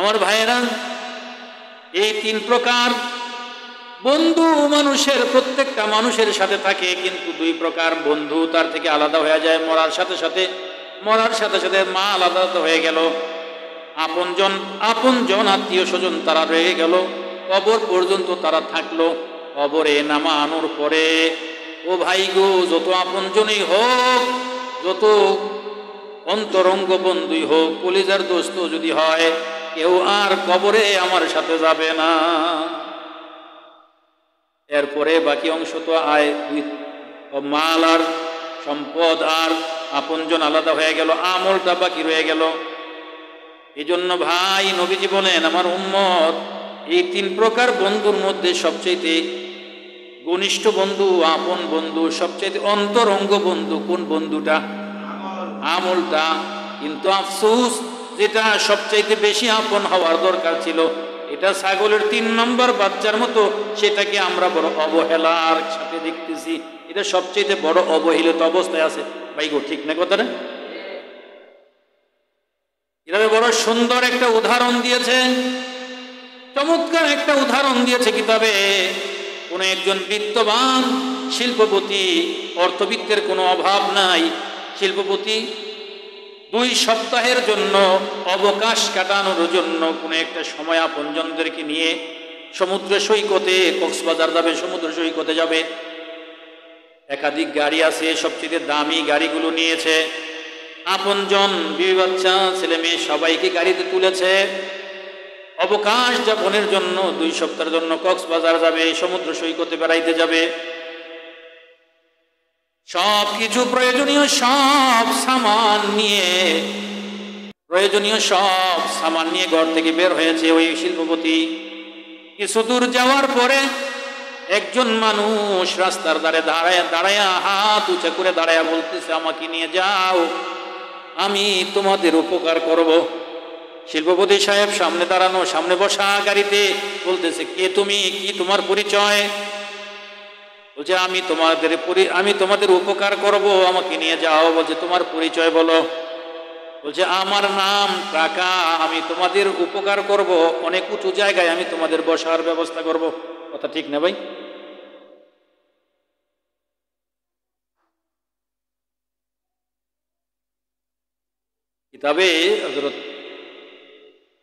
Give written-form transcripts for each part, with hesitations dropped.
আমার ভাইয়েরা, এই তিন প্রকার বন্ধু মানুষের প্রত্যেকটা মানুষের সাথে থাকে, কিন্তু দুই প্রকার বন্ধু তার থেকে আলাদা হয়ে যায় মরার সাথে সাথে। মরার সাথে সাথে মা আলাদা হয়ে গেল, আপনজন আত্মীয় স্বজন তারা রয়ে গেল, কবর পর্যন্ত তারা থাকলো। কবরে নামানোর পরে ও ভাই গো, যত আপনজনই হোক, যত অন্তরঙ্গ বন্ধুই হোক, কলিজার দোস্ত যদি হয়, কেউ আর কবরে আমার সাথে যাবে না। এরপরে বাকি অংশ তো মাল আর সম্পদ আর আপনজন আলাদা হয়ে গেল, আমলটা বাকি রয়ে গেল। এই জন্য ভাই নবীজি বলেন, আমার উম্মত এই তিন প্রকার বন্ধুর মধ্যে সবচেয়ে ঘনিষ্ঠ বন্ধু, আপন বন্ধু, সবচেয়ে অন্তরঙ্গ বন্ধু কোন বন্ধুটা? আমলটা। কিন্তু আফসোস, যেটা সবচাইতে বেশি আপন হওয়ার দরকার ছিল, এটা ছাগলের 3 নম্বর বাচ্চার মতো, সেটাকে আমরা বড় অবহেলার সাথে দেখতেছি। এটা সবচেয়ে বড় অবহেলিত অবস্থায় আছে। ভাই গো, ঠিক না কথাটা? এভাবে বড় সুন্দর একটা উদাহরণ দিয়েছে, চমৎকার একটা উদাহরণ দিয়েছে কিতাবে। কোন একজন বিত্তবান শিল্পপতি, অর্থবিত্তের কোনো অভাব নাই, শিল্পপতি 2 সপ্তাহের জন্য অবকাশ কাটানোর জন্য কোনো একটা সময় আপনজনদেরকে নিয়ে সমুদ্র সৈকতে, কক্সবাজার যাবে, সমুদ্র সৈকতে যাবে। একাধিক গাড়ি আছে, সবচেয়ে দামি গাড়িগুলো নিয়েছে। আপনজন, বিবি বাচ্চা, ছেলে মেয়ে সবাইকে গাড়িতে তুলেছে। অবকাশ যাপনের জন্য 2 সপ্তাহের জন্য কক্সবাজার যাবে, সমুদ্র সৈকতে বেড়াইতে যাবে। সব কিছু প্রয়োজনীয় সব সামান নিয়ে ঘর থেকে বের হয়েছে ওই শিল্পপতি। কিছু দূর যাওয়ার পরে একজন মানুষ রাস্তার ধারে দাঁড়ায়া হাত উঁচা করে দাঁড়ায়া বলতেছে, আমাকে নিয়ে যাও, আমি তোমাদের উপকার করব। শিল্পপতি সাহেব সামনে দাঁড়ানো, সামনে বসা গাড়িতে, বলতেছে, কে তুমি, কি তোমার পরিচয়? বলছে, আমি তোমাদের উপকার করব, আমাকে নিয়ে যাও। বলছে, তোমার পরিচয় বলো। বলছে, আমার নাম টাকা, আমি তোমাদের উপকার করব, অনেক উঁচু জায়গায় আমি তোমাদের বসার ব্যবস্থা করব। কথা ঠিক না ভাই? কিতাবে হযরত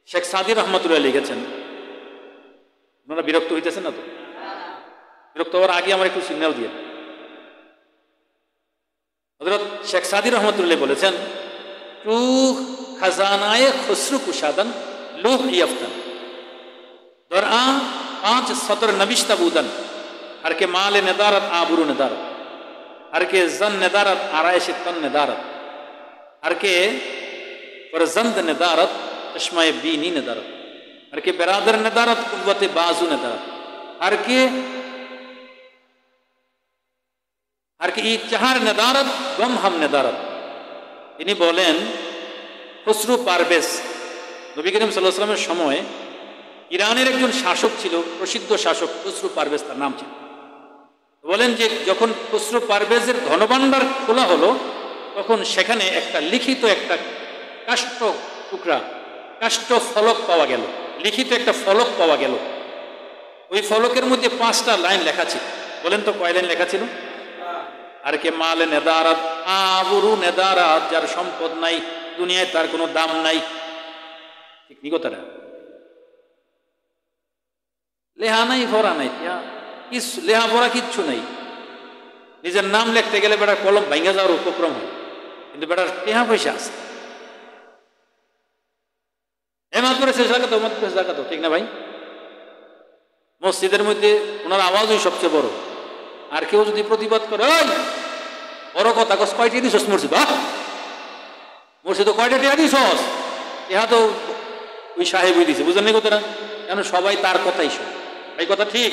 শেখ সাদি রহমতুল্লাহ লিখেছেন। আপনারা বিরক্ত হইতেছেন না তো? বিরক্ত হওয়ার আগে আমার একটু সিগন্যাল দিয়ে। হযরত শেখ সাদি রহমতুল্লাহ বলেছেন, রূহ খাজানায়ে খুসরু কুশাদান লুহ ইয়াফতান দরআ 5 সতর নবিশতা বুদান हर के माल नदारत आबरू नदारत हर के जन नदारत आरायश तन नदारत हर के फरजंद नदारत चश्माए बीनी नदारत हर के बरादर नदारत कुव्वत बाजू नदारत हर के इचार नदारत गम हम नदारत। তিনি বলেন, খসরু পারভেজ নবী করিম সাল্লাল্লাহু আলাইহি ওয়াসাল্লামের সময় ইরানের একজন শাসক ছিল, প্রসিদ্ধ শাসক, খসরু পারভেজ তার নাম ছিল। বলেন যে যখন খসরু পারভেজের ধনভাণ্ডার খোলা হলো, তখন সেখানে একটা লিখিত একটা কাষ্ঠ টুকরা, কাষ্ঠ ফলক পাওয়া গেল, লিখিত একটা ফলক পাওয়া গেল। ওই ফলকের মধ্যে 5টা লাইন লেখা ছিল। বলেন তো কয় লাইন লেখা ছিল? আর কে মালে নেদারাত আবরু নেদারাত, যার সম্পদ নাই, দুনিয়ায় তার কোনো দাম নাই। ঠিক নি কথাটা? লেহা নাই, ভরা নাই, লেহা ভরা কিচ্ছু নাই। নিজের নাম লিখতে গেলে বেটার কলম ভাঙা যাওয়ার উপক্রম হয়, কিন্তু বেটার টেহা পয়সা আছে। এমাত্র শেষ জায়গা তো, মাত্র শেষ জায়গা তো, ঠিক না ভাই? মসজিদের মধ্যে ওনার আওয়াজই সবচেয়ে বড়। আর কেউ যদি প্রতিবাদ করে, বড় কথা কস, কয়টা দিছস মসজিদ? মসজিদ কয়টা টেহা দিছস? ইহা তো ওই সাহেবই দিছে, বুঝলেন না কথাটা? কেন সবাই তার কথাই শোনে। এই কথা ঠিক?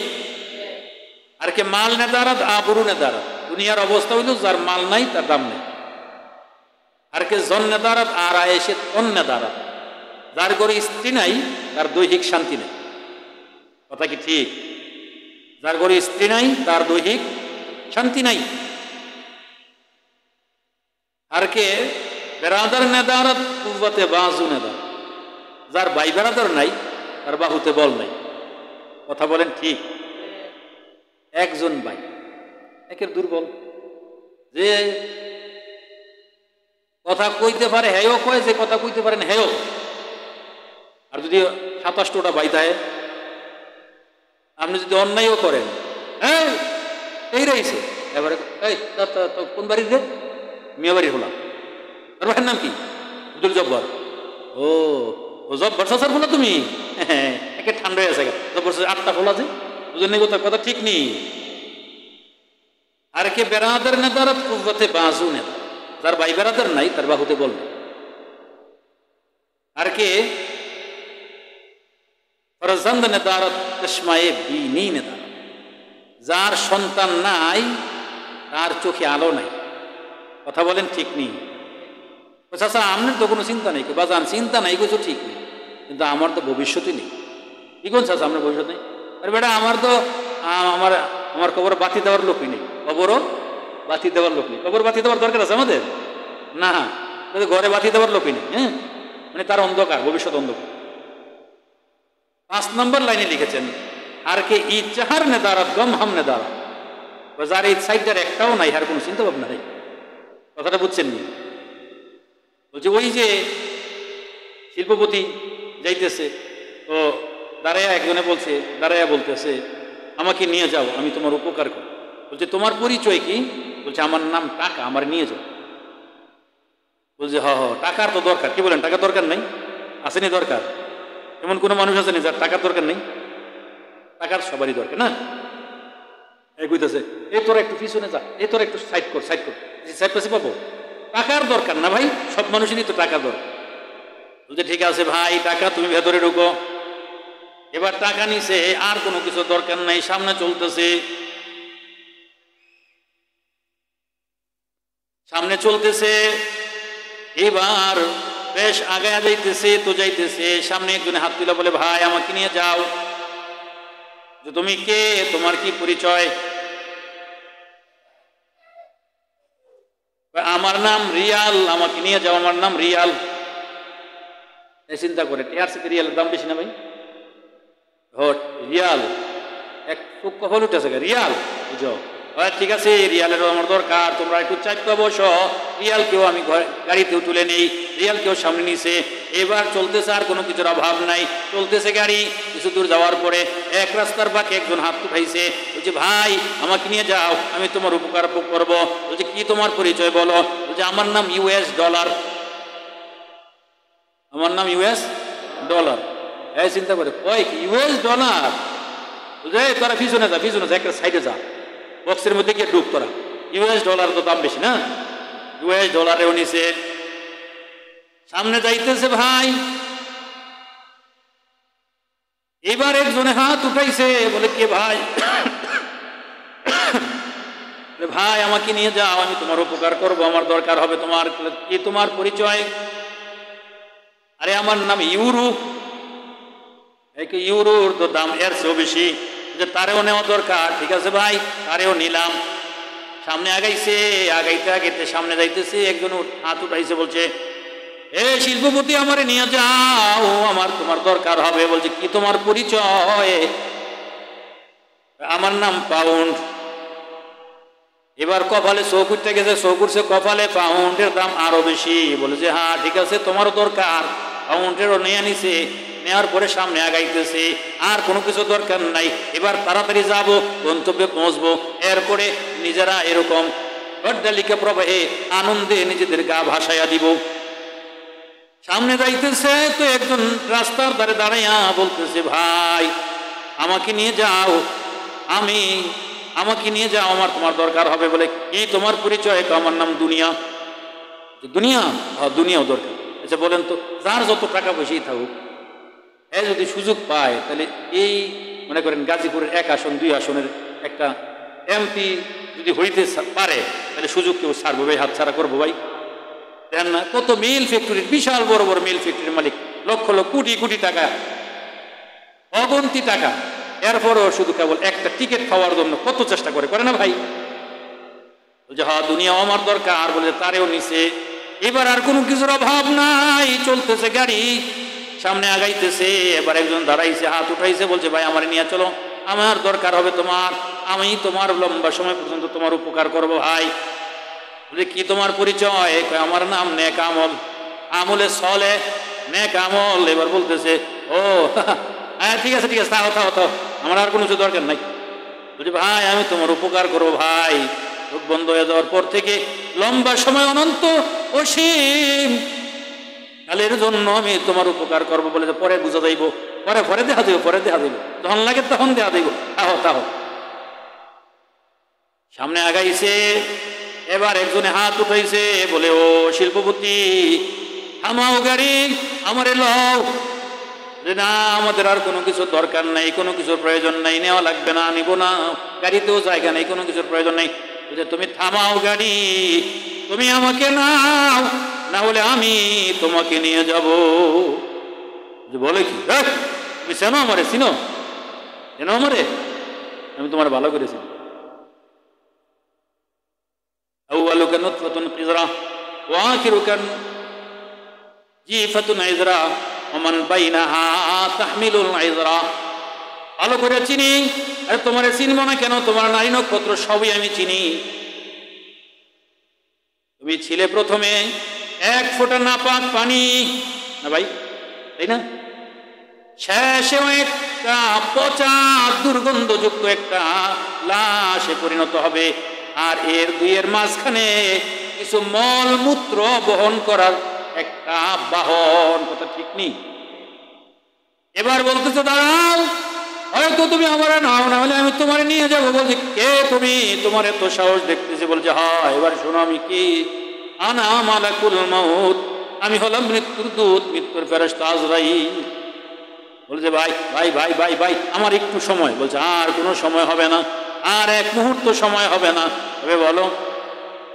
আর কে মাল নেদারাত আবরু নেদারাত, দুনিয়ার অবস্থা হইল যার মাল নাই তার দাম নেই। আর কে জন নেদারাত আর আয়েসে তন নেদারাত, যার ঘরে স্ত্রী নাই তার দৈহিক শান্তি নেই। কথা কি ঠিক? যার ঘরে স্ত্রী নাই তার দৈহিক শান্তি নাই। আর কে বেরাদার নেদারাত কুওয়াতে বাজু নেদারাত, যার ভাই বেড়াদার নাই তার বাহুতে বল নাই। কথা বলেন ঠিক? একজন ভাই একের দুর্বল, যে কথা কইতে পারে হেও কয়, যে কথা কইতে পারেন হেও। আর যদি 27টা ভাই থাকে, আপনি যদি অন্যায়ও করেন, হ্যাঁ এই রয়েছে এবারে, এই কোন বাড়ির রে? মিয়া বাড়ির হলাম। আর ভাইয়ের নাম কি? আব্দুল জব্বার। ও ও জব্বার চাচার ফোলা তুমি? হ্যাঁ একে ঠান্ডা হয়ে আছে। জব্বার 8টা ফোলা আছে, বুঝলেন কথা ঠিক নেই। আর কে বেড়াদার নেতারাত কুব্বতে বাজু নেতা, যার ভাই বেড়াদার নাই তার বাহুতে বল না। আর কে ফরজন্দ নেতারত চশমায়ে বিনি নেতা, যার সন্তান নাই তার চোখে আলো নাই। কথা বলেন ঠিক নেই? চাচা আপনার তো কোনো চিন্তা নেই, বাজান চিন্তা নাই কিছু ঠিক নেই, কিন্তু আমার তো ভবিষ্যতই নেই। কি কোন চাচা আপনার ভবিষ্যৎ নেই? আরে বেটা আমার তো আমার আমার কবর বাতি দেওয়ার লোকই নেই, কবরও বাতি দেওয়ার লোক নেই। কবর বাতি দেওয়ার দরকার আছে আমাদের? না, ঘরে বাতি দেওয়ার লোকই নেই। হ্যাঁ মানে তার অন্ধকার, ভবিষ্যৎ অন্ধকার। 5 নম্বর লাইনে লিখেছেন, আর কে ইজাহার নেদারাত গম হাম নেদারা, যার এই সাইডটার একটাও নাই, আর কোনো চিন্তা ভাবনা নেই। কথাটা বুঝছেন নি? বলছে ওই যে শিল্পপতি যাইতেছে, তো দাঁড়াইয়া একজনে বলছে, দাঁড়াইয়া বলতেছে আমাকে নিয়ে যাও, আমি তোমার উপকার করব। বলছে তোমার পরিচয় কি? বলছে আমার নাম টাকা, আমার নিয়ে যাও। বলছে হ টাকার তো দরকার। কি বলেন টাকার দরকার নেই? আসেনি দরকার? এমন কোনো মানুষ আসেনি যার টাকার দরকার নেই? টাকার সবারই দরকার না? এই কইতেছে এই তোরা একটু পিছনে যা, এই তোরা একটু সাইড কর, সাইড কর, সাইড পাশে পাবো। টাকার দরকার না ভাই, সব মানুষেরই তো টাকা দরকার। বলছে ঠিক আছে ভাই, টাকা তুমি ভেতরে ঢুকো। এবার টাকা নিছে, আর কোনো কিছু দরকার নাই, সামনে চলতেছে, সামনে চলতেছে। এবার বেশ আগায় যাইতেছে, তো যাইতেছে, সামনে একজনে হাত তুলে বলে ভাই আমাকে নিয়ে যাও। যে তুমি কে, তোমার কি পরিচয়? আমার নাম রিয়াল, আমাকে নিয়ে যাও, আমার নাম রিয়াল। চিন্তা করে টিয়ার সাথে রিয়ালের দাম বেশি না ভাই? হট রিয়াল এক কখন উঠেছে রিয়াল, বুঝো? ঠিক আছে রিয়ালেরও আমার দরকার, তোমরা একটু চাইতে বসো। রিয়াল কেউ আমি গাড়িতেও তুলে নেই, রিয়াল কেউ সামনে নিছে। এবার চলতেছে, আর কোনো কিছুর অভাব নাই, চলতেছে গাড়ি। কিছু দূর যাওয়ার পরে এক রাস্তার বাকি একজন হাত উঠাইছে, বলছে ভাই আমাকে নিয়ে যাও, আমি তোমার উপকার করবো। বলছে কি তোমার পরিচয় বলো? বলছে আমার নাম US ডলার, আমার নাম US ডলার। এই চিন্তা করে কয় কি US ডলার? বুঝে তোরা পিছনে যা, পিছনে যা, একটা সাইডে যা, বক্সের মধ্যে গিয়ে ডুব তোরা। US ডলার তো দাম বেশি না? US ডলারেও নিছে। সামনে যাইতেছে ভাই, এবার একজনে হাত উঠাইছে, বলে কে ভাই? ভাই আমাকে নিয়ে যাও, আমি তোমার উপকার করব, আমার দরকার হবে তোমার। কি তোমার পরিচয়? আরে আমার নাম ইউরো। ইউরোর তো দাম এর চেয়েও বেশি, যে তারেও নেওয়া দরকার। ঠিক আছে ভাই, তারেও নিলাম। সামনে আগাইছে, আগাইতে আগাইতে সামনে যাইতেছে, একজন হাত উঠাইছে, বলছে এ শিল্পপতি আমারে নিয়ে যাও, আমার তোমার দরকার হবে। বলছে কি তোমার পরিচয়? আমার নাম পাউন্ড। এবার কপালে চোখ উঠতে গেছে, চোখ উঠছে কপালে, পাউন্ডের দাম আরো বেশি। বলে যে হ্যাঁ ঠিক আছে তোমারও দরকার। পাউন্ডেরও নিয়ে নিছে, নেওয়ার পরে সামনে আগাইতেছে, আর কোনো কিছু দরকার নাই। এবার তাড়াতাড়ি যাব, গন্তব্যে পৌঁছবো। এরপরে নিজেরা এরকম অট্টালিকা প্রবাহে আনন্দে নিজেদের গা ভাসাইয়া দিব। সামনে যাইতেছে, তো একজন রাস্তার ধারে দাঁড়াইয়া বলতেছে ভাই আমাকে নিয়ে যাও, আমাকে নিয়ে যাও, আমার তোমার দরকার হবে। বলে কি তোমার পরিচয়? আমার নাম দুনিয়া। দুনিয়া? হ্যাঁ দুনিয়াও দরকার। আচ্ছা বলেন তো, যার যত টাকা পয়সাই থাকুক, এ যদি সুযোগ পায়, তাহলে এই মনে করেন গাজীপুরের 1 আসন 2 আসনের একটা MP যদি হইতে পারে, তাহলে সুযোগ কেউ ছাড়বো ভাই? হাত ছাড়া করবো ভাই? দেন না? কত মিল ফ্যাক্টরির, বিশাল বড় বড় মিল ফ্যাক্টরির মালিক, লক্ষ লক্ষ কোটি কোটি টাকা, অগন্তি টাকা, এরপরও শুধু কেবল একটা টিকিট খাওয়ার জন্য কত চেষ্টা করে না ভাই? বলছে হ্যাঁ দুনিয়া আমার দরকার। বলে তারেও নিছে। এবার আর কোনো কিছুর অভাব নাই, চলতেছে গাড়ি। সামনে আগাইতেছে, এবার একজন দাঁড়াইছে, হাত উঠাইছে, বলছে ভাই আমার নিয়ে চলো, আমার দরকার হবে তোমার, আমি তোমার লম্বা সময় পর্যন্ত তোমার উপকার করব ভাই। বলে কি তোমার পরিচয়? আমার নাম নেক আমল, আমলে সলে নেক আমল। এবার বলতেছে ও হ্যাঁ ঠিক আছে ঠিক আছে, থাও থাও থাও, আমার আর কোনো কিছু দরকার নাই। বলছি ভাই আমি তোমার উপকার করবো ভাই। চোখ বন্ধ হয়ে যাওয়ার পর থেকে লম্বা সময় অনন্ত অসীম কালের জন্য আমি তোমার উপকার করবো বলে পরে বুঝা যাইব, পরে পরে দেখা দেব, পরে দেখা দেব, যখন লাগে তখন দেখা দেব, তাহো তাহো। সামনে আগাইছে, এবার একজনে হাত উঠাইছে, বলে ও শিল্পপতি থামাও গাড়ি, আমারে লও। না আমাদের আর কোনো কিছুর দরকার নাই, কোনো কিছুর প্রয়োজন নাই, নেওয়া লাগবে না, নিব না, গাড়িতেও জায়গা নেই, কোনো কিছুর প্রয়োজন নেই। তুমি থামাও গাড়ি, তুমি আমাকে নাও, না হলে আমি তোমাকে নিয়ে যাব। বলে কি তুমি চেনো আমারে? চিনো চেনো আমারে? আমি তোমার ভালো করেছি। আউয়ালুকা নুতফাতুন কিজরা ওয়া আখিরুকা জিফাতুন ইজরা ওয়া মান বাইনাহা তাহমিলুল ইজরা। ভালো করে চিনি। আরে তোমারে চিনবো না কেন? তোমার নারী নক্ষত্র সবই আমি চিনি। তুমি ছিলে প্রথমে এক ফোঁটা নাপাক পানি, না ভাই তাই না? শেষেও একটা পচা দুর্গন্ধযুক্ত একটা লাশে পরিণত হবে, আর এর দুইয়ের মাঝখানে কিছু মলমূত্র বহন করার একটা বাহন। কথা ঠিক নেই? এবার বলতেছে দাঁড়াও, হয়তো তুমি আমার নাও, না হলে আমি তোমার নিয়ে যাবো। বলছি কে তুমি? তোমার এত সাহস দেখতেছি। বলছে হ্যাঁ। এবার শোনো আমি কি? আনা মালাকুল মাউত, আমি হলাম মৃত্যুর দূত, মৃত্যুর ফেরেশতা আজরাইল। বলছে ভাই ভাই ভাই ভাই ভাই আমার একটু সময়। বলছে আর কোনো সময় হবে না, আর এক মুহূর্ত সময় হবে না। তবে বলো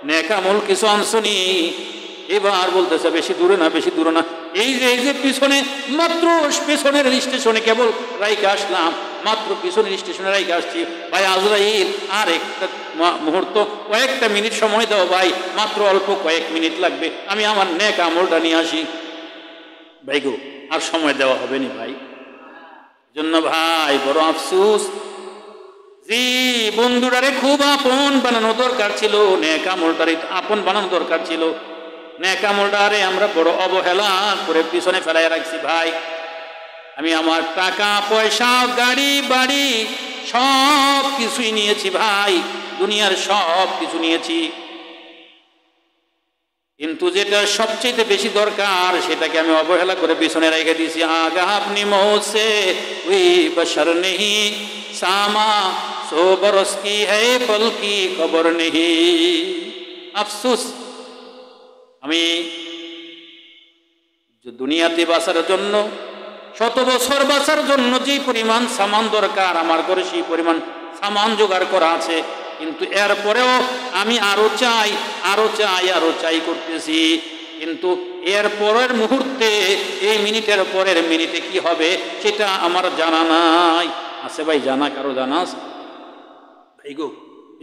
নেক আমল কিছু আনছনি? এবার বলতেছে বেশি দূরে না, বেশি দূরে না, এই যে পিছনে, মাত্র পিছনের স্টেশনে কেবল রাইকে আসলাম, মাত্র পিছনের স্টেশনে রাইকে আসছি। ভাই আজরাইল আর একটা মুহূর্ত, কয়েকটা মিনিট সময় দাও ভাই, মাত্র অল্প কয়েক মিনিট লাগবে, আমি আমার নেক আমলটা নিয়ে আসি। ভাই গো আর সময় দেওয়া হবে না ভাই। জন্য ভাই বড় আফসোস, জি বন্ধুটারে খুব আপন বানানো দরকার ছিল, নেক আমলটারে আপন বানানো দরকার ছিল। নেক আমলটারে আমরা বড় অবহেলা করে পিছনে ফেলাই রাখছি ভাই। আমি আমার টাকা পয়সা গাড়ি বাড়ি সব কিছুই নিয়েছি ভাই, দুনিয়ার সব কিছু নিয়েছি, কিন্তু যেটা সবচেয়ে বেশি দরকার সেটাকে আমি অবহেলা করে পিছনে রেখে দিয়েছি। আগা আপনি মৌসে উই বশর নেহি সামা সো বরস কি হ্যায় পল কি খবর নেহি। আফসোস, আমি দুনিয়াতে বাঁচার জন্য, শত বছর বাঁচার জন্য যে পরিমাণ সামান দরকার আমার ঘরে সেই পরিমাণ সামান জোগাড় করা আছে, কিন্তু এরপরেও আমি আরো চাই আরো চাই আরো চাই করতেছি। কিন্তু এর পরের মুহূর্তে, এই মিনিটের পরের মিনিটে কি হবে সেটা আমার জানা নাই। আছে ভাই জানা? কারো জানা আছে ভাই গো?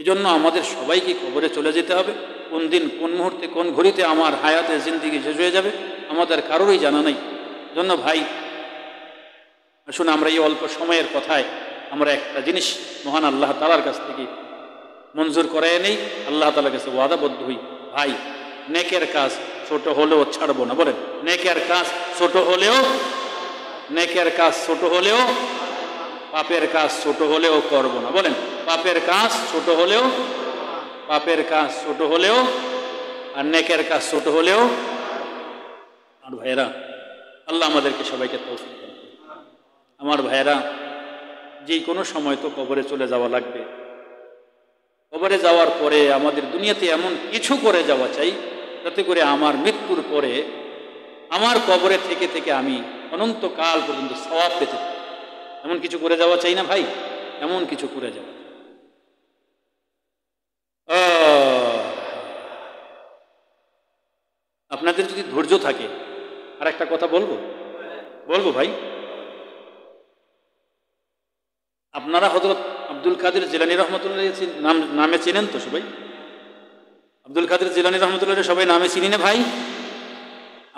এই জন্য আমাদের সবাইকে কবরে চলে যেতে হবে। কোন দিন কোন মুহূর্তে কোন ঘড়িতে আমার হায়াতের জিন্দিগি শেষ হয়ে যাবে আমাদের কারোরই জানা নেই। জন্য ভাই আসুন আমরা এই অল্প সময়ের কথায় আমরা একটা জিনিস মহান আল্লাহ তাআলার কাছ থেকে মঞ্জুর করায় নেই, আল্লাহ তাআলার কাছে ওয়াদাবদ্ধ হই। ভাই নেকের কাজ ছোট হলেও ছাড়বো না। বলেন নেকের কাজ ছোট হলেও, নেকের কাজ ছোট হলেও, পাপের কাজ ছোট হলেও করব না। বলেন পাপের কাজ ছোট হলেও, পাপের কাজ ছোট হলেও, আর নেকের কাজ ছোট হলেও। আর ভাইয়েরা আল্লাহ আমাদেরকে সবাইকে তৌফিক দান করুন। আমার ভাইয়েরা যে কোনো সময় তো কবরে চলে যাওয়া লাগবে। কবরে যাওয়ার পরে আমাদের দুনিয়াতে এমন কিছু করে যাওয়া চাই যাতে করে আমার মৃত্যুর পরে আমার কবরে থেকে থেকে আমি অনন্তকাল পর্যন্ত সওয়াব পেতে পারি। এমন কিছু করে যাওয়া চাই না ভাই? এমন কিছু করে যাওয়া। আপনাদের যদি ধৈর্য থাকে আর একটা কথা বলবো ভাই, আপনারা হযরত আব্দুল কাদের জিলানী রহমতুল্লাহ নামে চিনেন তো সবাই? আব্দুল কাদের জিলানী রহমতুল্লাহ সবাই নামে চিনি না ভাই?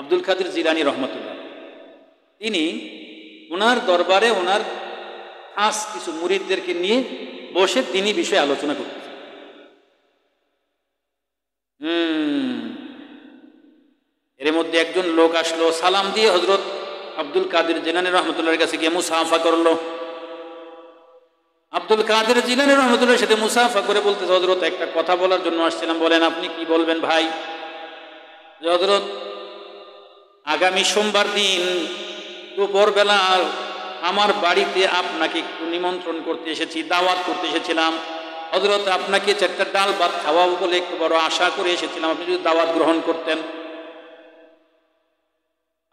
আব্দুল কাদের জিলানী রহমতুল্লাহ তিনি ওনার দরবারে ওনার খাস কিছু মুরিদদেরকে নিয়ে বসে তিনি বিষয়ে আলোচনা করতেছেন। এর মধ্যে একজন লোক আসলো, সালাম দিয়ে হযরত আব্দুল কাদের জিলানী রহমতুল্লাহর কাছে গিয়ে মুসাফা করলো। আব্দুল কাদের জিলানী রহমতুল্লাহর সাথে মুসাফা করে বলতেছে, হযরত একটা কথা বলার জন্য আসছিলাম, বলেন আপনি কি বলবেন ভাই? যে হযরত আগামী সোমবার দিন দুপুরবেলা আমার বাড়িতে আপনাকে একটু নিমন্ত্রণ করতে এসেছি, দাওয়াত করতে এসেছিলাম। হযরত আপনাকে 4টা ডাল ভাত খাওয়াবো বলে একটু বড় আশা করে এসেছিলাম, আপনি যদি দাওয়াত গ্রহণ করতেন।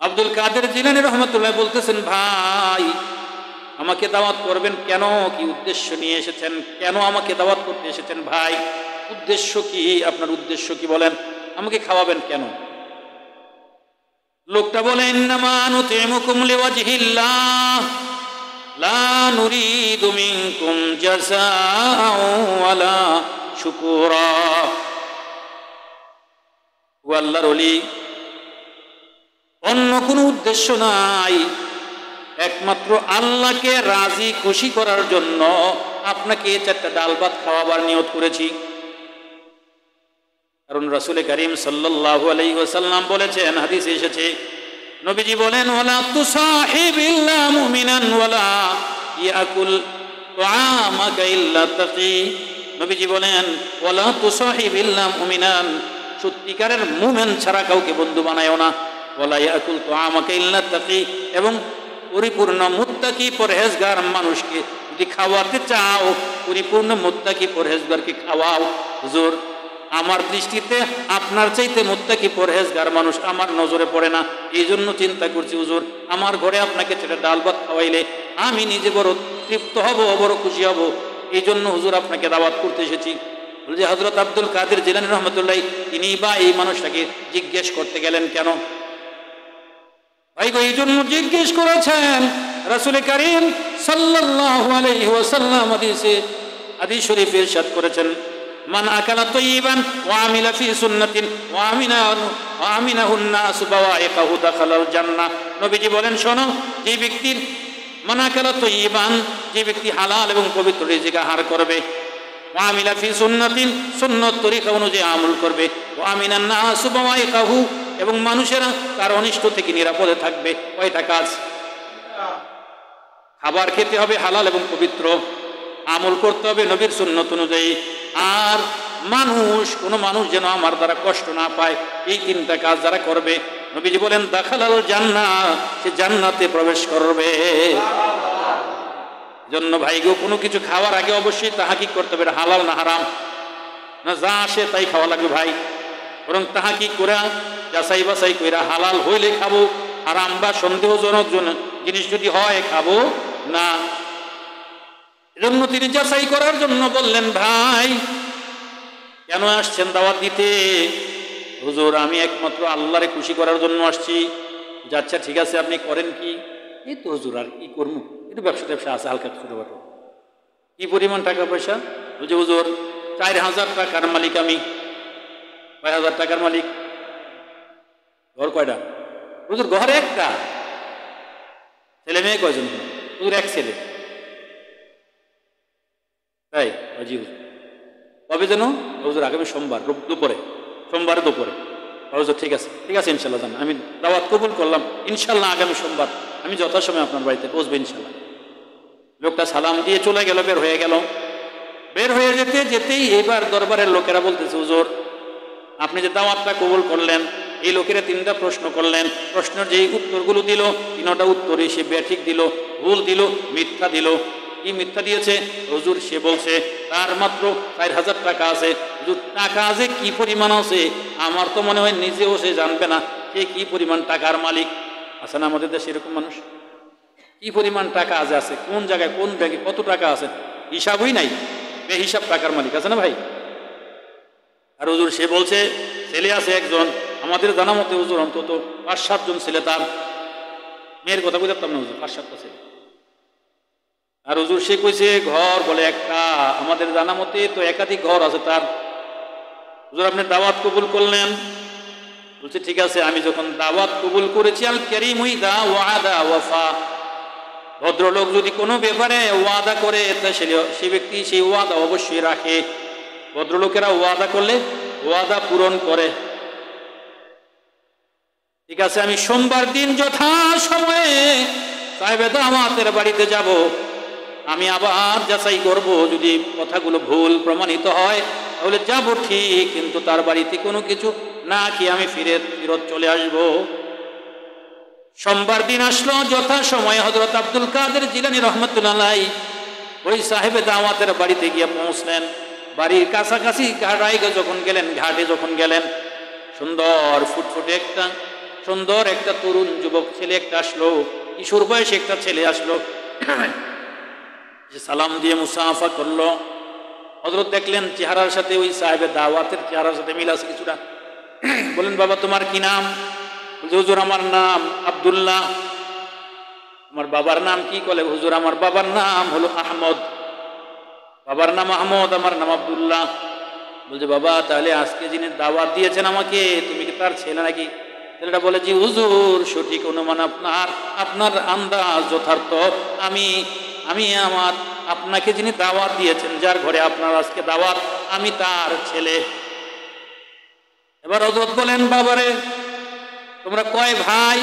আব্দুল কাদের জিলানী রহমতুল্লাহ বলতেছেন, ভাই আমাকে দাওয়াত করবেন কেন? কি উদ্দেশ্য নিয়ে এসেছেন? কেন আমাকে দাওয়াত করতে এসেছেন ভাই? উদ্দেশ্য কি? আপনার উদ্দেশ্য কি বলেন? আমাকে খাওয়াবেন কেন? লোকটা বলে, ইন্নামা নুতিমুকুম লিওয়াজহিল্লাহ লা নুরিদু মিনকুম জাযাআও ওয়ালা শুকুরা। ও আল্লাহর ওলি, অন্য কোনো উদ্দেশ্য নাই, একমাত্র আল্লাহকে রাজি খুশি করার জন্য আপনাকে 4টা ডাল ভাত খাওয়াবার নিয়ত করেছি। কারণ রাসূল করিম সাল্লাল্লাহু আলাইহি ওয়াসাল্লাম বলেছেন, হাদিসে এসেছে, নবীজি বলেন, ওয়ালা তুসাহিবিল্লা মুমিনান ওয়ালা ইয়াকুল তুআমাকা ইল্লা তাকি। নবীজি বলেন, ওয়ালা তুসাহিবিল্লা মুমিনান, সত্যিকারের মুমিন ছাড়া কাউকে বন্ধু বানায়ও না। ওয়ালা ইয়াকুল তুআমাকা ইল্লা তাকি, এবং পরিপূর্ণ মুত্তাকি পরহেজগার মানুষকে যদি খাওয়াতে চাও, পরিপূর্ণ মুত্তাকি পরহেজগারকে খাওয়াও। হুজুর, আমার দৃষ্টিতে আপনার চাইতে মুত্তাকি পরহেজগার মানুষ আমার নজরে পড়ে না, এই জন্য চিন্তা করছি হুজুর, আমার ঘরে আপনাকে 4টা ডাল ভাত খাওয়াইলে আমি নিজে বড় তৃপ্ত হব, বড় খুশি হব, এই জন্য হুজুর আপনাকে দাওয়াত করতে এসেছি। বলে যে হযরত আব্দুল কাদের জিলানী রহমতুল্লাহ তিনি বা এই মানুষটাকে জিজ্ঞেস করতে গেলেন কেন? ভাই গো, এই জন্য জিজ্ঞেস করেছেন, রাসূল করিম সাল্লাল্লাহু আলাইহি ওয়াসাল্লাম হাদিস শরীফে ইরশাদ করেছেন, মান আকালা তাইয়িবান ওয়া আমিলা ফি সুন্নাতিন ওয়া আমিনাহুন নাস বাওয়াইকাহু দাখালাল জান্নাহ। নবীজি বলেন, শোনো, যে ব্যক্তির মান আকালা তাইয়িবান, যে ব্যক্তি হালাল এবং পবিত্র রিজিক আহার করবে, ওয়া আমিলা ফি সুন্নাতিন, সুন্নাত তরিকা অনুযায়ী আমল করবে, ওয়া আমিনান নাস বাওয়াইকাহু, এবং মানুষেরা তার অনিষ্ট থেকে নিরাপদে থাকবে। কয়টা কাজ? খাবার খেতে হবে হালাল এবং পবিত্র, আমল করতে হবে নবীর সুন্নত অনুযায়ী, আর কোনো মানুষ যেন আমার দ্বারা কষ্ট না পায়, এই 3টা কাজ যারা করবে, নবীজি বলেন, দাখালাল জান্নাহ, সে জান্নাতে প্রবেশ করবে। জন্য ভাই গো, কোনো কিছু খাওয়ার আগে অবশ্যই তাহাকিক করতে হবে, হালাল না হারাম, না যা আসে তাই খাওয়া লাগবে ভাই, বরং তাহাকিক করে যাচাই বাছাই কইরা হালাল হইলে খাবো, হারাম বা সন্দেহজনক জিনিস যদি হয় খাবো না। এজন্য তিনি যাচাই করার জন্য বললেন, ভাই কেন আসছেন দাওয়াত দিতে? হুজুর, আমি একমাত্র আল্লাহরে খুশি করার জন্য আসছি। আচ্ছা ঠিক আছে, আপনি করেন কি? এই তো হুজুর, আর কি করবো, একটু ব্যবসা আছে হালকা ছোটখাটো। কি পরিমাণ টাকা পয়সা? হুজুর 4000 টাকার মালিক আমি। 5000 টাকার মালিক? ঘর কয়টা? হুজুর ঘরে একটা। ছেলে মেয়ে কয়জন? হুজুর এক ছেলে। তাই? জি হুজুর। কবে যেন? হুজুর আগামী সোমবার দুপুরে। সোমবার দুপুরে। হুজুর ঠিক আছে, ঠিক আছে, ইনশাল্লাহ জান, আমি দাওয়াত কবুল করলাম, ইনশাল্লাহ আগামী সোমবার আমি যথাসময়ে আপনার বাড়িতে পৌঁছবো ইনশাল্লাহ। লোকটা সালাম দিয়ে চলে গেল, বের হয়ে গেল। বের হয়ে যেতেই এবার দরবারের লোকেরা বলতেছে, হুজুর আপনি যে দাওয়াতটা কবুল করলেন, এই লোকেরা 3টা প্রশ্ন করলেন, প্রশ্নের যেই উত্তরগুলো দিল 3টা উত্তরই সে ব্যাঠিক দিল, ভুল দিল, মিথ্যা দিল। কি মিথ্যা দিয়েছে? হুজুর সে বলছে তার মাত্র 4000 টাকা আছে। হুজুর টাকা আছে কি পরিমাণ আছে আমার তো মনে হয় নিজেও সে জানবে না, সে কি পরিমাণ টাকার মালিক। আছে না আমাদের দেশে এরকম মানুষ? কি পরিমাণ টাকা আছে, কোন জায়গায় কোন ব্যাংকে কত টাকা আছে হিসাবই নাই, বেহিসাব টাকার মালিক। আছে না ভাই? আর হুজুর সে বলছে ছেলে আছে একজন, আমাদের জানা মতে হুজুর অন্তত 5-7 জন ছেলে তার। মেয়ের কথা বুঝতাম না হুজুর, 5-7টা ছেলে। আর হুজুর সে কইছে ঘর বলে একটা, আমাদের জানা মতে তো একাধিক ঘর আছে তার। হুজুর আপনি দাওয়াত কবুল করলেন, বলছে ঠিক আছে, আমি যখন দাওয়াত কবুল করেছি, আল কারীম ইযা ওয়াদা ওয়াফা, ভদ্রলোক যদি কোনো ব্যাপারে ওয়াদা করে তা সে ব্যক্তি সেই ওয়াদা অবশ্যই রাখে। ভদ্রলোকেরা ওয়াদা করলে ওয়াদা পূরণ করে। ঠিক আছে, আমি সোমবার দিন যথা সময়ে সাহেবে দাওয়াতের বাড়িতে যাব। আমি আবার যাচাই করব, যদি কথাগুলো ভুল প্রমাণিত হয় তাহলে যাব ঠিক, কিন্তু তার বাড়িতে কোনো কিছু না খেয়ে আমি ফিরত চলে আসব। সোমবার দিন আসলো, যথা সময়ে হযরত আব্দুল কাদের জিলানী রাহমাতুল্লাহ আলাইহি ওই সাহেবে দাওয়াতের বাড়িতে গিয়ে পৌঁছলেন। বাড়ির কাছাকাছি ঘাটে যখন গেলেন, সুন্দর একটা তরুণ যুবক ছেলে একটা আসলো, কিশোর বয়সে একটা ছেলে আসলো, সালাম দিয়ে মুসাফা করলো। হযরত দেখলেন চেহারার সাথে ওই সাহেবের দাওয়াতের চেহারার সাথে মিল আছে কিছুটা। বলেন, বাবা তোমার কি নাম? বলছে, হুজুর আমার নাম আব্দুল্লাহ। আমার বাবার নাম কি? বলে, হুজুর আমার বাবার নাম হলো আহমদ। বাবার নাম আহমদ, আমার নাম আব্দুল্লাহ। বলছে, বাবা তাহলে আজকে যিনি দাওয়াত দিয়েছেন আমাকে, তুমি কি তার ছেলে নাকি? ছেলেটা বলে, জি হুজুর, সঠিক অনুমান আপনার আন্দাজ যথার্থ। আপনাকে যিনি দাওয়াত দিয়েছেন, যার ঘরে আপনার আজকে দাওয়াত, আমি তার ছেলে। এবার হযরত বলেন, বাবারে তোমরা কয় ভাই?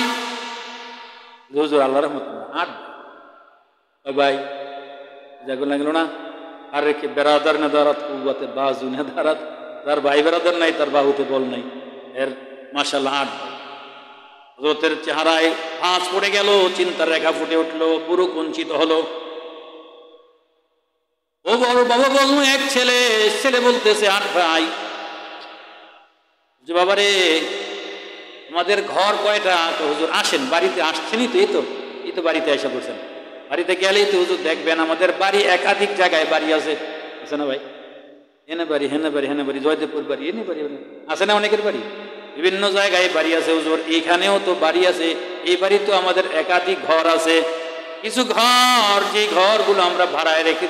হুজুর আল্লাহর রহমতে 8 ভাই। যাগুলো লাগলো না, আর রেখে বেরাদার না দারাত কুওয়াতে বাজু না দারাত, যার ভাই বেরাদার নাই তার বাহুতে বল নাই। এর মাশাআল্লাহ 8 ভাই। হযরতের চেহারায় ভাঁজ পড়ে গেল, চিন্তার রেখা ফুটে উঠলো, পুরো কুঞ্চিত হলো। ও বড় বাবা বলবো এক ছেলে বলতেছে 8 ভাই। যে বাবারে আমাদের ঘর কয়টা? তো হুজুর আসেন, বাড়িতে আসছেনই তো, এই তো বাড়িতে এসে বলছেন। বাড়িতে গেলেই তো হুজুর দেখবেন আমাদের বাড়ি একাধিক জায়গায় বাড়ি আছে না ভাই? হেনে বাড়ি, জয়দেবপুর বাড়ি, এনে বাড়ি আছে না, অনেকের বাড়ি বিভিন্ন জায়গায় বাড়ি আছে হুজুর। এইখানেও তো বাড়ি আছে, এই বাড়ি তো আমাদের একাধিক ঘর আছে। কিছু ঘর, যে ঘরগুলো আমরা ভাড়াতে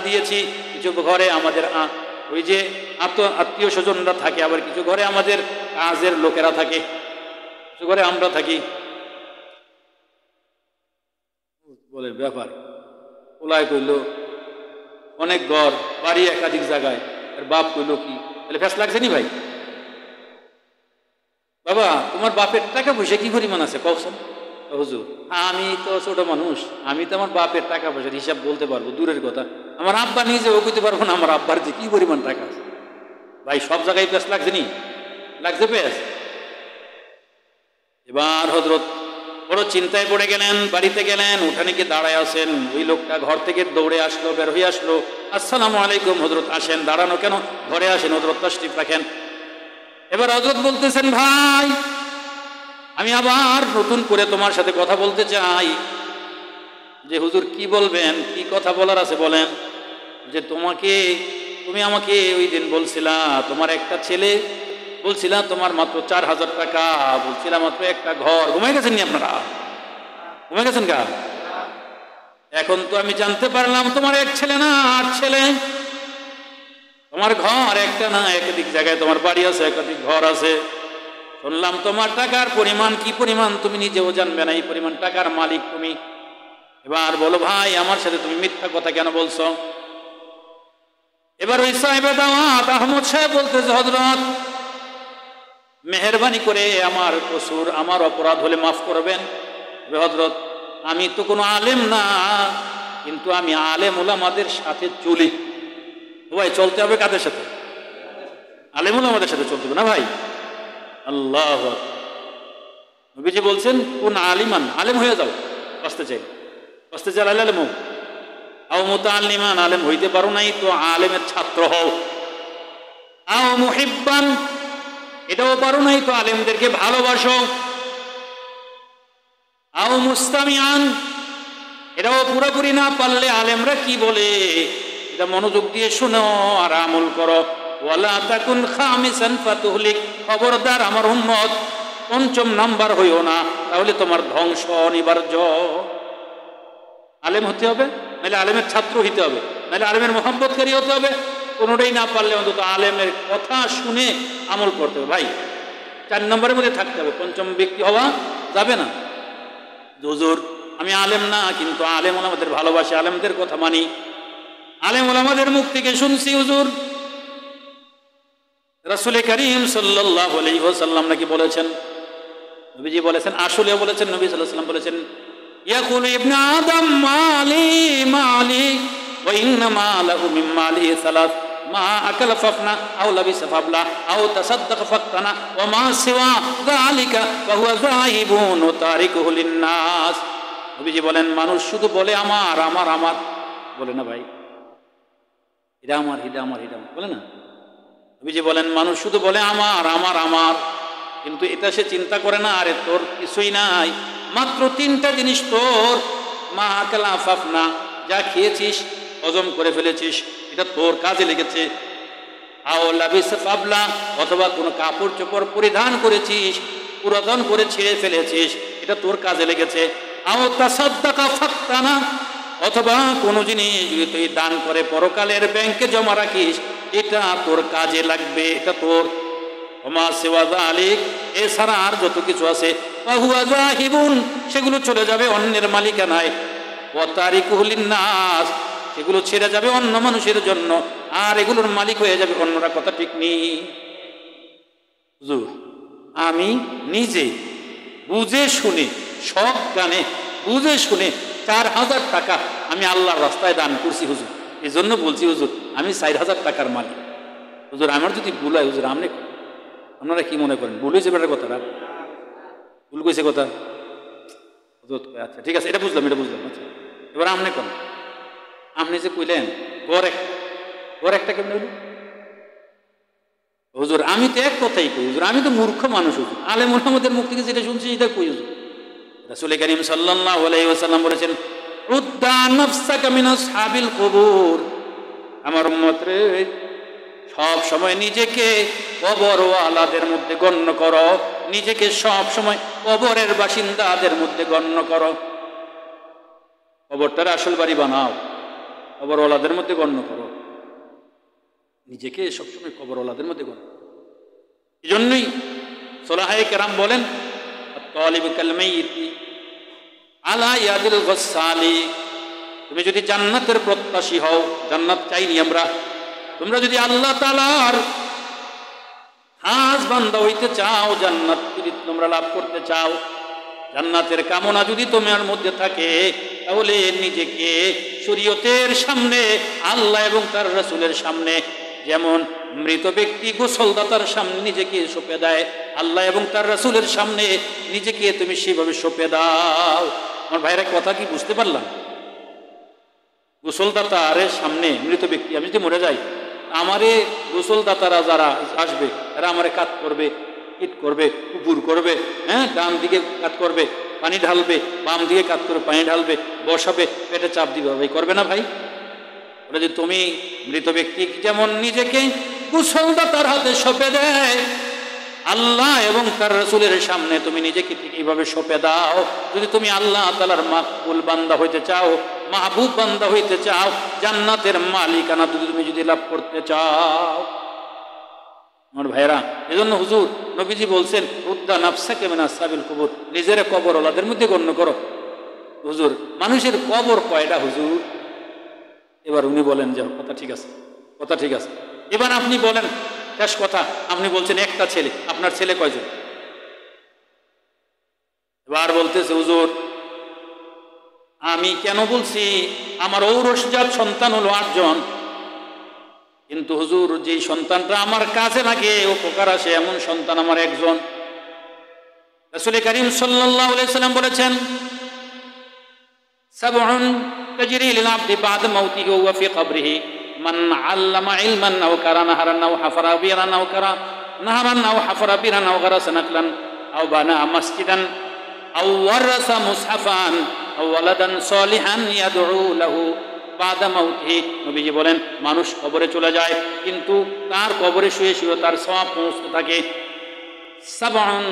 দিয়েছি, কিছু ঘরে আমাদের ওই যে আত্মীয় স্বজনরা থাকে, আবার কিছু ঘরে আমাদের কাজের লোকেরা থাকে, কিছু ঘরে আমরা থাকি। বলে ব্যাপার ওলাই কইল অনেক ঘর বাড়ি একাধিক জায়গায়, আর বাপ কইল কি? তাহলে ফ্যাস লাগছে নি ভাই? বাবা তোমার বাপের টাকা পয়সা কি পরিমাণ আছে কওছেন? হুজুর আমি তো ছোট মানুষ, আমি তো আমার বাপের টাকা পয়সার হিসাব বলতে পারবো, দূরের কথা আমার আব্বা নিজেও কইতে পারবো না আমার আব্বার যে কি পরিমাণ টাকা আছে। ভাই সব জায়গায় পেঁচ লাগছে নি? লাগছে পেঁচ? এবার হযরত বড় চিন্তায় পড়ে গেলেন, বাড়িতে গেলেন, উঠানে গিয়ে দাঁড়ায় আছেন। ওই লোকটা ঘর থেকে দৌড়ে আসলো, বের হয়ে আসলো, আসসালামু আলাইকুম। হযরত আসেন, দাঁড়ানো কেন, ঘরে আসেন, হযরত তাশরিফ রাখেন। এবার হযরত বলতেছেন, ভাই আমি আবার নতুন করে তোমার সাথে কথা বলতে চাই। যে হুজুর কি বলবেন, কি কথা বলার আছে বলেন। যে তুমি আমাকে ওই দিন বলছিলা তোমার একটা ছেলে, বলছিলা তোমার মাত্র 4000 টাকা, বলছিলা মাত্র একটা ঘর। ঘুমাই গেছেন নি আপনারা? ঘুমাই গেছেন গা? এখন তো আমি জানতে পারলাম তোমার এক ছেলে না 8 ছেলে। তোমার ঘর একটা না একাধিক জায়গায় তোমার বাড়ি আছে, একাধিক ঘর আছে। শুনলাম তোমার টাকার পরিমাণ কি পরিমাণ তুমি নিজেও জানবে না, এই পরিমাণ টাকার মালিক তুমি। এবার বলো ভাই আমার সাথে তুমি মিথ্যা কথা কেন বলছো? এবার ওই সাহেবে দাওয়াত আহমদ সাহেব বলতেছে, হযরত মেহেরবানি করে আমার কসুর, আমার অপরাধ হলে মাফ করবেন। হযরত আমি তো কোনো আলেম না, কিন্তু আমি আলেম ওলামাদের সাথে চলি। ভাই চলতে হবে কাদের সাথে? আলেম ওলামাদের সাথে চলতে হবে না ভাই? আল্লাহ নবীজি বলছেন, কোন আলিমান, আলেম হয়ে যাও, বাঁচতে চাই আলেম আও মুতাআল্লিমান, আলেম হইতে পারো নাই তো আলেমের ছাত্র হও। আও মুহিব্বান, এটাও পারো নাই তো আলেমদেরকে ভালোবাসো। আও মুস্তামিআন, এটাও পুরোপুরি না পারলে আলেমরা কি বলে এটা মনোযোগ দিয়ে শোনো আর আমল করো। ওয়ালা তাকুন খামিসান ফাতুহলিক, খবরদার আমার উম্মত 5ম নাম্বার হইও না, তাহলে তোমার ধ্বংস অনিবার্য। আলেম হতে হবে, নাহলে আলেমের ছাত্র হইতে হবে, নাহলে আলেমের মোহাব্বতকারী হতে হবে। কোনোটাই না পারলে অন্তত আলেমের কথা শুনে আমল করতে হবে। ভাই 4 নম্বরের মধ্যে থাকতে হবে, পঞ্চম ব্যক্তি হওয়া যাবে না। হুজুর আমি আলেম না, কিন্তু আলেম ওলামাদের ভালোবাসি, আলেমদের কথা মানি, আলেম ওলামাদের মুখ থেকে শুনছি হুজুর রাসূল করিম সাল্লাল্লাহু আলাইহি ওয়াসাল্লাম নাকি বলেছেন, নবীজি বলেছেন, আসলে বলেছেন, নবী সাল্লাল্লাহু আলাইহি ওয়াসাল্লাম বলেছেন, ইয়াকুলু ইবনে আদম মালি মালি ওয়া ইন্নামা লাহু মিন মালি সালাস মা আকালা ফাফনা আও লাবিসা ফাবলা আও তাসাদ্দাকা ফাক্তানা ওয়া মা সিওয়া যালিকা ফাহুয়া যাহিবুন ওয়া তারিকুহু লিন-নাস। নবীজি বলেন, মানুষ শুধু বলে আমার আমার আমার, বলে না ভাই, এটা আমার, এটা আমার, এটা বলে না। নবীজি বলেন, মানুষ শুধু বলে আমার আমার আমার, কিন্তু এটা সে চিন্তা করে না, আরে তোর কিছুই নাই, মাত্র 3টা জিনিস তোর, মা আকালা ফাফনা, যা খেয়েছিস হজম করে ফেলেছিস, এটা তোর কাজে লেগেছে, আও লাবিসা ফাবলা, অথবা কোনো কাপড় চোপড় পরিধান করেছিস, পুরাতন করে ছিঁড়ে ফেলেছিস, এটা তোর কাজে লেগেছে, আও তাসাদ্দাকা ফাক্তানা, অথবা কোনো জিনিস যদি তুই দান করে পরকালের ব্যাংকে জমা রাখিস, এটা তোর কাজে লাগবে, এটা তোর। ওমা সিওয়া যালিক, এছাড়া আর যত কিছু আছে, ফাহুয়া যাহিবুন, সেগুলো চলে যাবে অন্যের মালিকানায়, ওয়া তারিকুহু লিন-নাস, সেগুলো ছেড়ে যাবে অন্য মানুষের জন্য, আর এগুলোর মালিক হয়ে যাবে অন্যরা। কথা ঠিক নেই হুজুর? আমি নিজে বুঝে শুনে, সব গানে বুঝে শুনে 4000 টাকা আমি আল্লাহর রাস্তায় দান করছি হুজুর। এই জন্য বলছি হুজুর, আমি 4000 টাকার মালিক। হুজুর আমার যদি ভুল হয় হুজুর, আপনারা কি মনে করেন? ভুল হয়েছে বেটার কথাটা, ভুল কইছে কথা। আচ্ছা ঠিক আছে, এটা বুঝলাম, এটা বুঝলাম। আচ্ছা এবার আপনি কোন, আপনি যে কইলেন গড় একটা কেমন হইল হুজুর? আমি তো এক কথাই কই হুজুর, আমি তো মূর্খ মানুষ হুজুর, আলেম ওলামাদের মুখ থেকে যেটা শুনছি এটা কই হুজুর। রাসূল করিম সাল্লাল্লাহু আলাইহি ওয়াসাল্লাম বলেছেন, রুদ্দা নাফসাকা মিন আসহাবিল কুবুর, আমার উম্মত রে, সব সময় নিজেকে কবরওয়ালাদের মধ্যে গণ্য করো, নিজেকে সব সময় কবরের বাসিন্দাদের মধ্যে গণ্য করো। কবরটার আসল বাড়ি বানাও, কবরওয়ালাদের মধ্যে গণ্য করো, নিজেকে সবসময় কবরওয়ালাদের মধ্যে গণ্য। এই জন্যই সুলাহায়ে কেরাম বলেন, আত-তালিবু কাল-মাইয়িতি আলা ইয়াদিল গাসসালি, তুমি যদি জান্নাতের প্রত্যাশী হও, জান্নাত চাইনি আমরা, তোমরা যদি আল্লাহ তাআলার খাস বান্দা হইতে চাও, জান্নাত যদি তোমরা লাভ করতে চাও, জান্নাতের কামনা যদি তোমার মধ্যে থাকে, তাহলে নিজেকে শরীয়তের সামনে, আল্লাহ এবং তার রাসূলের সামনে, যেমন মৃত ব্যক্তি গোসলদাতার সামনে নিজেকে সঁপে দেয়, আল্লাহ এবং তার রাসূলের সামনে নিজেকে তুমি সেভাবে সঁপে দাও। আমার ভাইরা কথা কি বুঝতে পারলাম? গোসলদাতার সামনে মৃত ব্যক্তি, আমি যদি মরে যাই, আমারে গোসলদাতারা যারা আসবে তারা আমারে কাত করবে, ইট করবে, উপর করবে, হ্যাঁ, ডান দিকে কাত করবে, পানি ঢালবে, বাম দিকে কাত করে পানি ঢালবে, বসাবে, পেটে চাপ দিবে, ভাই করবে না ভাই? বলে যে তুমি মৃত ব্যক্তি যেমন নিজেকে গোসলদাতার হাতে সঁপে দেয়, আল্লাহ এবং তার রাসূলের সামনে তুমি নিজেকে ঠিক এইভাবে সঁপে দাও। যদি তুমি আল্লাহ তাআলার মাকবুল বান্দা হইতে চাও, মাহবুব বান্দা হইতে চাও, জান্নাতের মালিকানা তুমি যদি লাভ করতে চাও। আমার ভাইরা, এজন্য হুজুর নবীজি বলছেন, উদ্দা নাফসাকা মিন আসহাবিল কুবুর, নিজের কবরওয়ালাদের মধ্যে গণ্য করো। হুজুর মানুষের কবর কয়টা হুজুর? এবার উনি বলেন যে কথা ঠিক আছে, কথা ঠিক আছে। এবার আপনি বলেন, শেষ কথা, আপনি বলছেন একটা ছেলে, আপনার ছেলে কয়জন? এবার বলতেছে, হুজুর আমি কেন বলছি আমার ঔরসজাত সন্তান হলো 8 জন, কিন্তু হুজুর যেই সন্তানটা আমার কাজে লাগে, উপকার আসে, এমন সন্তান আমার 1 জন। রাসূল করিম সাল্লাল্লাহু আলাইহি সাল্লাম বলেছেন, সাবউন তাজরি লিল আবদি বা'দা মাউতিহি ওয়া ফি কবরিহি মান আল্লামা ইলমান আও কারা নাহারান আও হাফারা বিরান আও কারা নাহারান আও হাফারা বিরান আও গারাসা নাকলান আও বানা মসজিদান আও ওয়ারাসা মুসহাফান আও ওয়ালাদান সালিহান ইয়াদউ লাহু বা'দা মাউতিহি। নবীজি বলেন, মানুষ কবরে চলে যায়, কিন্তু তার কবরে শুয়ে শুয়ে তার সওয়াব পৌঁছতে থাকে। সাবউন,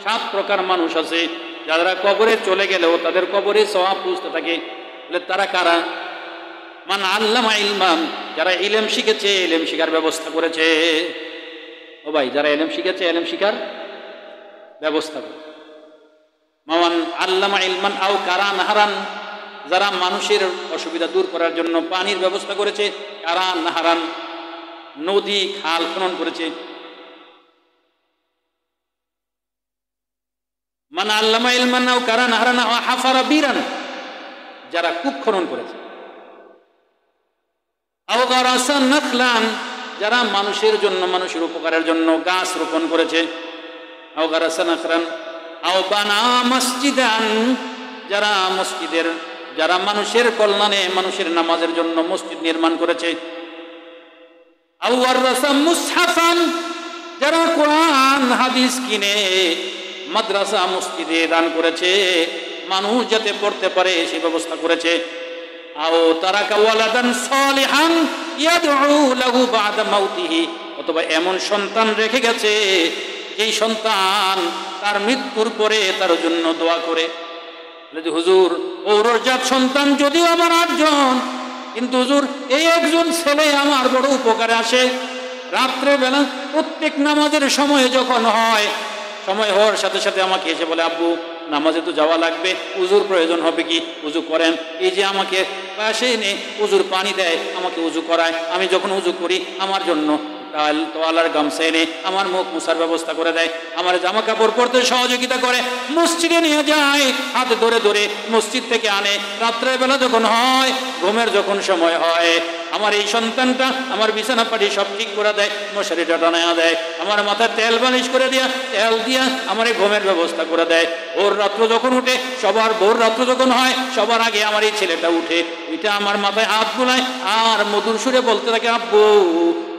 7 প্রকার মানুষ আছে যারা কবরে চলে গেলেও তাদের কবরে সওয়াব পৌঁছতে থাকে। বলে তারা কারা? মান আল্লামা ইলমান, যারা ইলম শিখেছে, ইলম শিখার ব্যবস্থা করেছে। ও ভাই, যারা ইলম শিখেছে, ইলম শিখার ব্যবস্থা করে। মাওয়ান আল্লামা ইলমান আও কারা নাহারান, যারা মানুষের অসুবিধা দূর করার জন্য পানির ব্যবস্থা করেছে, কারা নাহারান নদী খাল খনন করেছে। মান আল্লামা ইলমান আও কারা নাহারান আও হাফারা বীরান, যারা কূপ খনন করেছে। আও গারাসা নাখলান, যারা মানুষের জন্য মানুষের উপকারের জন্য গাছ রোপণ করেছে। আও গারাসা নাখলান আও বানা মসজিদান, যারা মসজিদের, যারা মানুষের কল্যাণে মানুষের নামাজের জন্য মসজিদ নির্মাণ করেছে। আও ওয়ারাসা মুসহাফান, যারা কোরআন হাদিস কিনে মাদ্রাসা মসজিদে দান করেছে, মানুষ যাতে পড়তে পারে সেই ব্যবস্থা করেছে। আও তারাকা ওয়ালাদান সালিহান ইয়াদউ লাহু বা'দা মাউতিহি, অথবা এমন সন্তান রেখে গেছে এই সন্তান তার মৃত্যুর পরে তার জন্য দোয়া করে। হুজুর ঔরজাত সন্তান যদিও আমার 8 জন, কিন্তু হুজুর এই একজন ছেলে আমার বড় উপকারে আসে। রাত্রে বেলা প্রত্যেক নামাজের সময় যখন হয়, সময় হওয়ার সাথে সাথে আমাকে এসে বলে, আব্বু নামাজে তো যাওয়া লাগবে, উজুর প্রয়োজন হবে কি, উজু করেন। এই যে আমাকে পাশে এনে উজুর পানি দেয়, আমাকে উজু করায়। আমি যখন উজু করি আমার জন্য তোয়ালার গামছা এনে আমার মুখ মুছার ব্যবস্থা করে দেয়, আমার জামা কাপড় পরতে সহযোগিতা করে, মসজিদে নিয়ে যায়, হাতে ধরে ধরে মসজিদ থেকে আনে। রাত্রের বেলা যখন হয়, ঘুমের যখন সময় হয়, আমার এই সন্তানটা আমার বিছানা পাটি সব ঠিক করে দেয়, মশারিটা টানায়া দেয়, আমার মাথায় তেল বালিশ করে দিয়া তেল দিয়া আমার এই ঘুমের ব্যবস্থা করে দেয়। ভোর রাত্র যখন উঠে, সবার ভোর রাত্র যখন হয়, সবার আগে আমার এই ছেলেটা উঠে, এটা আমার মাথায় হাত বুলায় আর মধুর সুরে বলতে থাকে, আব্বু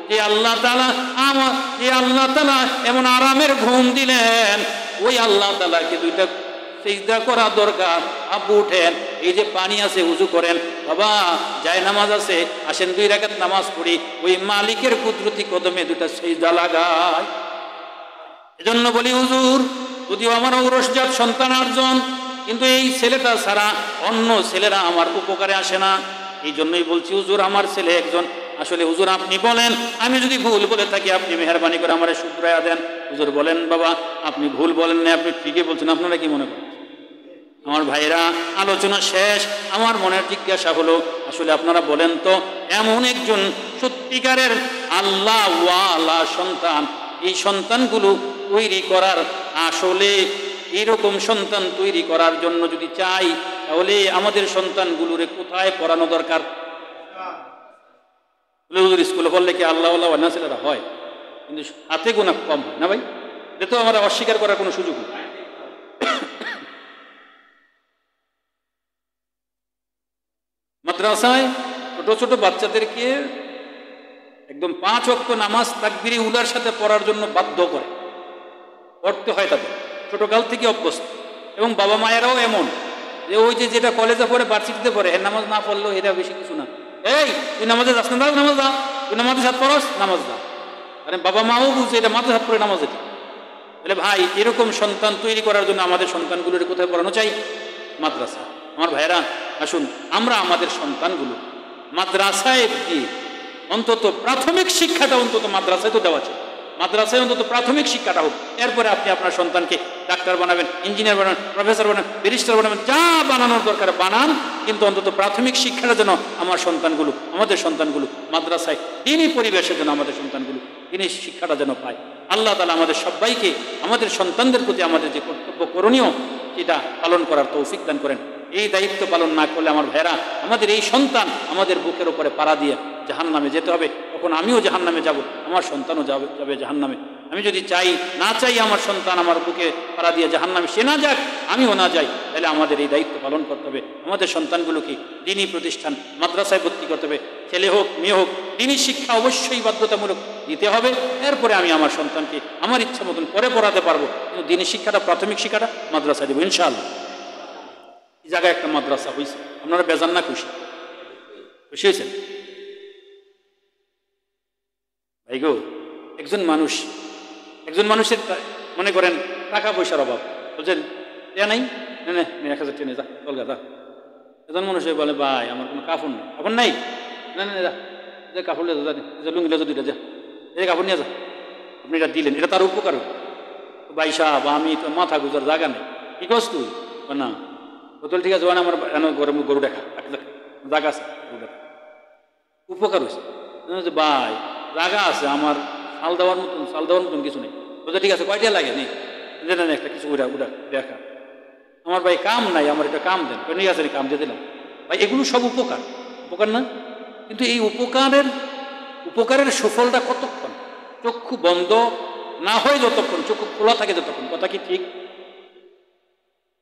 যে আল্লাহ তাআলা আমার, যে আল্লাহ তাআলা এমন আরামের ঘুম দিলেন, ওই আল্লাহ তাআলাকে 2টা সিজদা করা দরকার। আব্বু উঠেন, এই যে পানি আছে উযু করেন, বাবা যায় নামাজ আছে, আসেন 2 রাকাত নামাজ পড়ি, ওই মালিকের কুদরতি কদমে 2টা সিজদা লাগায়। এজন্য বলি হুজুর, যদিও আমার ঔরসজাত সন্তান 8 জন, কিন্তু এই ছেলেটা ছাড়া অন্য ছেলেরা আমার উপকারে আসে না। এই জন্যই বলছি হুজুর আমার ছেলে একজন। আসলে হুজুর আপনি বলেন, আমি যদি ভুল বলে থাকি আপনি মেহেরবানি করে আমারে শুধরায়া দেন। হুজুর বলেন, বাবা আপনি ভুল বলেন না, আপনি ঠিকই বলছেন। আপনারা কি মনে করেন? আমার ভাইরা, আলোচনা শেষ, আমার মনের জিজ্ঞাসা হলো, আসলে আপনারা বলেন তো, এমন একজন সত্যিকারের আল্লাহ ওয়ালা সন্তান, এই সন্তানগুলো তৈরি করার, আসলে এরকম সন্তান তৈরি করার জন্য যদি চাই, তাহলে আমাদের সন্তানগুলোরে কোথায় পড়ানো দরকার? স্কুলে পড়লে কি আল্লাহ আল্লাহ ছেলেরা হয়, কিন্তু হাতে গোনা কম হয় না ভাই? এটা তো আমরা অস্বীকার করার কোনো সুযোগ নেই। মাদ্রাসায় ছোট ছোট বাচ্চাদেরকে একদম 5 ওয়াক্ত নামাজ তাকবীরে উলার সাথে পড়ার জন্য বাধ্য করে, পড়তে হয় তাদের, ছোটকাল থেকে অভ্যস্ত। এবং বাবা মায়েরাও এমন যে ওই যে যেটা কলেজে পড়ে, ভার্সিটিতে পড়ে, এর নামাজ না পড়লেও এটা বেশি কিছু না, এই তুই নামাজে যাস না, নামাজ দা, তুই নামাজে সাথ পড়াস, নামাজ দা। আরে বাবা মাও বুঝছে এটা মাথা হাত পড়ে নামাজ এটা। তাহলে ভাই এরকম সন্তান তৈরি করার জন্য আমাদের সন্তানগুলোর কোথায় পড়ানো চাই? মাদ্রাসা। আমার ভাইয়েরা আসুন, আমরা আমাদের সন্তানগুলো মাদ্রাসায় দিয়ে অন্তত প্রাথমিক শিক্ষাটা অন্তত মাদ্রাসায় তো দেওয়া চাই। মাদ্রাসায় অন্তত প্রাথমিক শিক্ষাটা হোক, এরপরে আপনি আপনার সন্তানকে ডাক্তার বানাবেন, ইঞ্জিনিয়ার বানাবেন, প্রফেসর বানাবেন, ব্যারিস্টার বানাবেন, যা বানানোর দরকার বানান, কিন্তু অন্তত প্রাথমিক শিক্ষাটা যেন আমার সন্তানগুলো, আমাদের সন্তানগুলো মাদ্রাসায় দিনী পরিবেশে যেন আমাদের সন্তানগুলো দিনী শিক্ষাটা যেন পায়। আল্লাহ তাআলা আমাদের সবাইকে আমাদের সন্তানদের প্রতি আমাদের যে কর্তব্য করণীয় সেটা পালন করার তৌফিক দান করেন। এই দায়িত্ব পালন না করলে আমার ভাইরা, আমাদের এই সন্তান আমাদের বুকের উপরে পাড়া দিয়ে জাহান্নামে যেতে হবে, তখন আমিও জাহান্নামে যাব, আমার সন্তানও যাবে জাহান্নামে। আমি যদি চাই না চাই আমার সন্তান আমার বুকে পাড়া দিয়ে জাহান্নামে সে না যাক, আমিও না যাই, তাহলে আমাদের এই দায়িত্ব পালন করতে হবে। আমাদের সন্তানগুলোকে দিনী প্রতিষ্ঠান মাদ্রাসায় ভর্তি করতে হবে, ছেলে হোক মেয়ে হোক, দিনী শিক্ষা অবশ্যই বাধ্যতামূলক দিতে হবে। এরপরে আমি আমার সন্তানকে আমার ইচ্ছা মতন পরে পড়াতে পারবো, কিন্তু দিনী শিক্ষাটা, প্রাথমিক শিক্ষাটা মাদ্রাসায় দেবো ইনশাআল্লাহ। এই জায়গায় একটা মাদ্রাসা হয়েছে, আপনারা বেজান না খুশি? খুশি হয়েছেন ভাই গো? একজন মানুষের মনে করেন টাকা পয়সার অভাব, বলছেন এ নাই, 1000 টেনে যা কলকা যা। একজন মানুষ বলে, ভাই আমার কোনো কাপড় নেই, কাপড় নাই, না না যা কাপড় নিয়ে যা, লুঙ্গি লেজা 2টা যা, এই কাপড় নিয়ে যা। আপনি এটা দিলেন, এটা তার উপকার, বাইসা বা আমি তো মাথা গুজার জায়গা নেই, কি করছ তুই? না বোতল ঠিক আছে, আমার গরু দেখা জায়গা আছে, গরু দেখা উপকার হয়েছে। ভাই জায়গা আছে আমার, চাল দেওয়ার মতন কিছু নেই। বলছে ঠিক আছে, কয়টা লাগে নেই একটা কিছু উড়া দেখা, আমার ভাই কাম নাই, আমার একটা কাম দেন। ঠিক আছে কাম দিয়ে দিলাম। ভাই এগুলো সব উপকার, উপকার না? কিন্তু এই উপকারের সুফলটা কতক্ষণ? চক্ষু বন্ধ না হয় যতক্ষণ, চক্ষু খোলা থাকে যতক্ষণ। কথা কি ঠিক?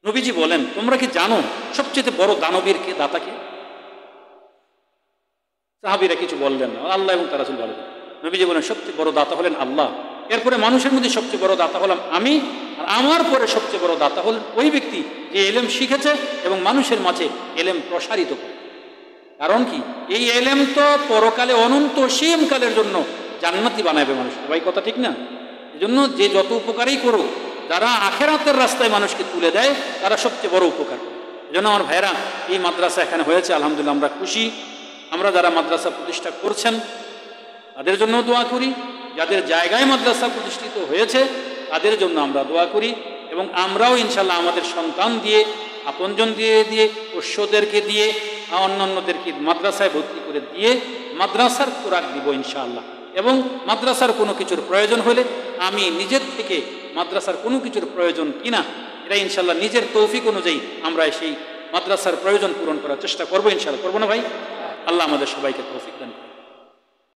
নবীজি বলেন, তোমরা কি জানো সবচেয়ে বড় দানবীর কে, দাতা কে? সাহাবীরা কিছু বললেন না, আল্লাহ এবং তার রাসূল বলেন। নবীজি বলেন, সবচেয়ে বড় দাতা হলেন আল্লাহ, এরপরে মানুষের মধ্যে সবচেয়ে বড় দাতা হলাম আমি, আর আমার পরে সবচেয়ে বড় দাতা হলেন ওই ব্যক্তি যে এলেম শিখেছে এবং মানুষের মাঝে এলেম প্রসারিত করে। কারণ কি, এই এলেম তো পরকালে অনন্ত সীমকালের জন্য জান্নাতি বানাবে মানুষ। ভাই কথা ঠিক না? এই জন্য যে যত উপকারই করুক, যারা আখেরাতের রাস্তায় মানুষকে তুলে দেয় তারা সবচেয়ে বড় উপকার করে। এই জন্য আমার ভাইরা, এই মাদ্রাসা এখানে হয়েছে, আলহামদুলিল্লাহ আমরা খুশি। আমরা যারা মাদ্রাসা প্রতিষ্ঠা করছেন তাদের জন্য দোয়া করি, যাদের জায়গায় মাদ্রাসা প্রতিষ্ঠিত হয়েছে তাদের জন্য আমরা দোয়া করি, এবং আমরাও ইনশাল্লাহ আমাদের সন্তান দিয়ে, আপনজন দিয়ে পোষ্যদেরকে দিয়ে, অন্যান্যদেরকে মাদ্রাসায় ভর্তি করে দিয়ে মাদ্রাসার খোরাক দিব ইনশাআল্লাহ। এবং মাদ্রাসার কোনো কিছুর প্রয়োজন হলে আমি নিজের থেকে মাদ্রাসার কোনো কিছুর প্রয়োজন কিনা এটা ইনশাল্লাহ নিজের তৌফিক অনুযায়ী আমরা সেই মাদ্রাসার প্রয়োজন পূরণ করার চেষ্টা করবো ইনশাআল্লাহ। করবো না ভাই? আল্লাহ আমাদের সবাইকে তৌফিক দান করুন।